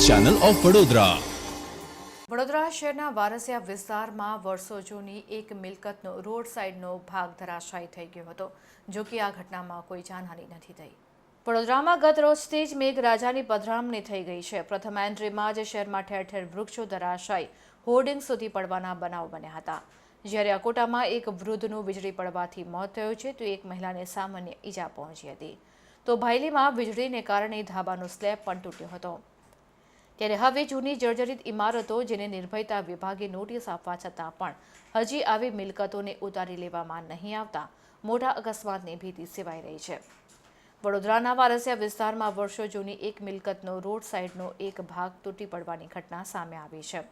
Channel of Vadodara. Vadodara શહેરના વારસિયા વિસ્તારમાં વર્ષો જૂની એક મિલકતનો રોડ સાઇડનો ભાગ ધરાશાયી થઈ ગયો હતો, જો કે આ ઘટનામાં કોઈ જાનહાનિ નથી થઈ। વડોદરામાં ગત રોજથી જ મેઘરાજાની પધરામણી થઈ ગઈ છે। પ્રથમ એન્ટ્રીમાં જ શહેરમાં ઠેર ઠેર વૃક્ષો ધરાશાયી હોર્ડિંગ સુધી પડવાના બનાવ બન્યા હતા। જ્યારે અકોટામાં એક વૃદ્ધનું વીજળી પડવાથી મોત થયું છે, તો એક મહિલાને સામાન્ય ઈજા પહોંચી હતી। તો ભાયલીમાં વીજળીને કારણે ધાબાનો સ્લેબ પણ તૂટ્યો હતો। ત્યારે હવે જૂની જર્જરિત ઇમારતો જેને નિર્ભયતા વિભાગે નોટિસ આપવા છતાં પણ હજી આવી મિલકતોને ઉતારી લેવામાં નહીં આવતા મોટા અકસ્માતની ભીતિ સેવાઈ રહી છે। વડોદરાના વારસિયા વિસ્તારમાં વર્ષો જૂની એક મિલકતનો રોડ સાઇડનો એક ભાગ તૂટી પડવાની ઘટના સામે આવી છે।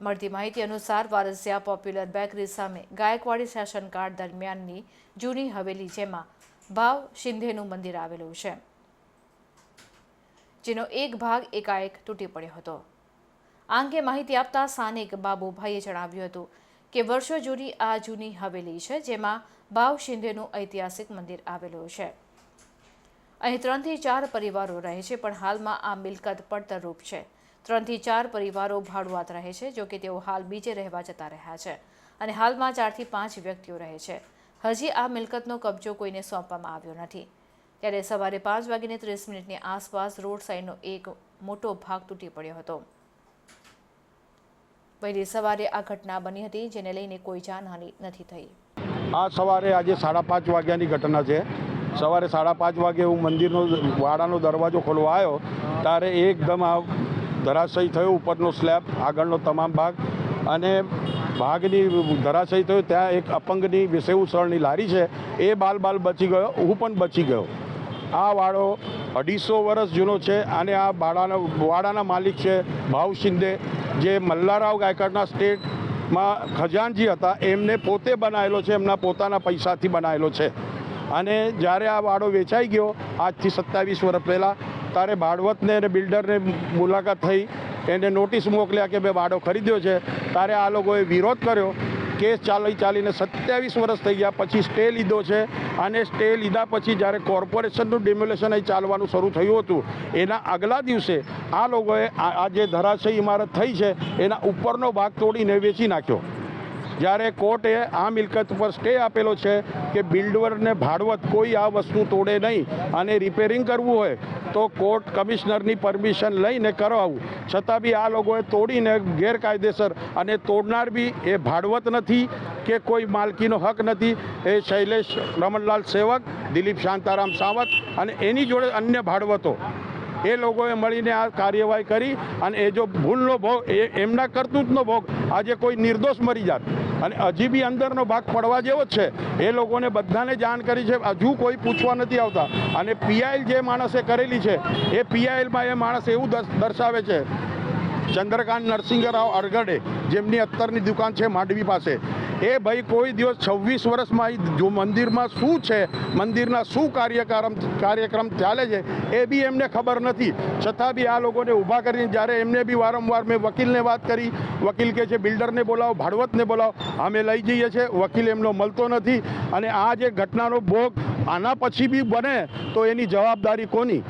મળતી માહિતી અનુસાર વારસિયા પોપ્યુલર બેકરી સામે ગાયકવાડી શાસનકાળ દરમિયાનની જૂની હવેલી, જેમાં ભાવ શિંદેનું મંદિર આવેલું છે, જેનો એક ભાગ એકાએક તૂટી પડ્યો હતો। આ અંગે માહિતી આપતા સ્થાનિક બાબુભાઈએ જણાવ્યું હતું કે વર્ષો જૂની આ જૂની હવેલી છે, જેમાં ભાવ શિંદેનું ઐતિહાસિક મંદિર આવેલું છે। અહીં 3 થી 4 પરિવારો રહે છે, પણ હાલમાં આ મિલકત પડતરરૂપ છે। 3 થી 4 પરિવારો ભાડુઆત રહે છે, જો કે તેઓ હાલ બીજે રહેવા જતા રહ્યા છે અને હાલમાં 4 થી 5 વ્યક્તિઓ રહે છે। હજી આ મિલકતનો કબજો કોઈને સોંપવામાં આવ્યો નથી। ત્યારે સવારે 5:30 આસપાસ રોડ સાઇડનો એક મોટો ભાગ તૂટી પડ્યો હતો। વહેલી સવારે આ ઘટના બની હતી, જેને લઈને કોઈ જાનહાનિ નથી થઈ। આ સવારે આજે 5:30 વાગ્યાની ઘટના છે। સવારે 5:30 વાગે હું મંદિરનો વાડાનો દરવાજો ખોલવા આવ્યો ત્યારે એકદમ આ ધરાશયી થયો, ઉપરનો સ્લેબ, આગળનો તમામ ભાગ અને ભાગની ધરાશયી થયો। ત્યાં એક અપંગની વિસેવસળની લારી છે, એ બાલ બચી ગયો, હું પણ બચી ગયો। આ વાડો 250 વર્ષ જૂનો છે અને આ વાડાના માલિક છે ભાવ શિંદે, જે મલ્હારરાવ ગાયકવાડના સ્ટેટમાં ખજાનજી હતા, એમને પોતે બનાવેલો છે, એમના પોતાના પૈસાથી બનાવેલો છે। અને જ્યારે આ વાડો વેચાઈ ગયો આજથી 27 વર્ષ પહેલાં, ત્યારે ભાડવતને અને બિલ્ડરને મુલાકાત થઈ, એને નોટિસ મોકલ્યા કે ભાઈ વાડો ખરીદ્યો છે। ત્યારે આ લોકોએ વિરોધ કર્યો। કેસ ચાલીને 27 વર્ષ થઈ ગયા, પછી સ્ટે લીધો છે અને સ્ટે લીધા પછી જ્યારે કોર્પોરેશનનું ડિમોલેશન અહીં ચાલવાનું શરૂ થયું હતું, એના આગલા દિવસે આ લોકોએ આ જે ધરાશયી ઇમારત થઈ છે એના ઉપરનો ભાગ તોડીને વેચી નાખ્યો। જ્યારે કોર્ટે આ મિલકત પર સ્ટે આપેલો છે કે બિલ્ડરને ભાડવત કોઈ આ વસ્તુ તોડે નહીં અને રિપેરિંગ કરવું હોય તો કોર્ટ કમિશનરની પરમિશન લઈને કરાવવું, છતાં બી આ લોકોએ તોડીને ગેરકાયદેસર, અને તોડનાર બી એ ભાડવત નથી કે કોઈ માલકીનો હક નથી, એ શૈલેષ રમણલાલ સેવક, દિલીપ શાંતારામ સાવત અને એની જોડે અન્ય ભાડવતો, એ લોકોએ મળીને આ કાર્યવાહી કરી અને એ જો ભૂલનો ભોગ, એમના કરતૂતનો ભોગ આજે કોઈ નિર્દોષ મરી જાત અને હજી બી અંદરનો ભાગ પડવા જેવો જ છે। એ લોકોને બધાને જાણ કરી છે, હજુ કોઈ પૂછવા નથી આવતા। અને પીઆઈએલ જે માણસે કરેલી છે એ પીઆઈએલમાં એ માણસ એવું દર્શાવે છે, ચંદ્રકાંત નરસિંહરાવ અરગડે, જેમની અત્તરની દુકાન છે માંડવી પાસે, એ ભાઈ કોઈ દિવસ 26 વર્ષમાં જો મંદિરમાં શું છે, મંદિરના શું કાર્યક્રમ ચાલે છે એ બી એમને ખબર નથી, છતાં બી આ લોકોને ઊભા કરીને, જ્યારે એમને બી વારંવાર મેં વકીલને વાત કરી, વકીલ કહે છે બિલ્ડરને બોલાવો, ભાડવતને બોલાવો, અમે લઈ જઈએ છીએ, વકીલ એમનો મળતો નથી। અને આ જે ઘટનાનો ભોગ આના પછી બી બને તો એની જવાબદારી કોની?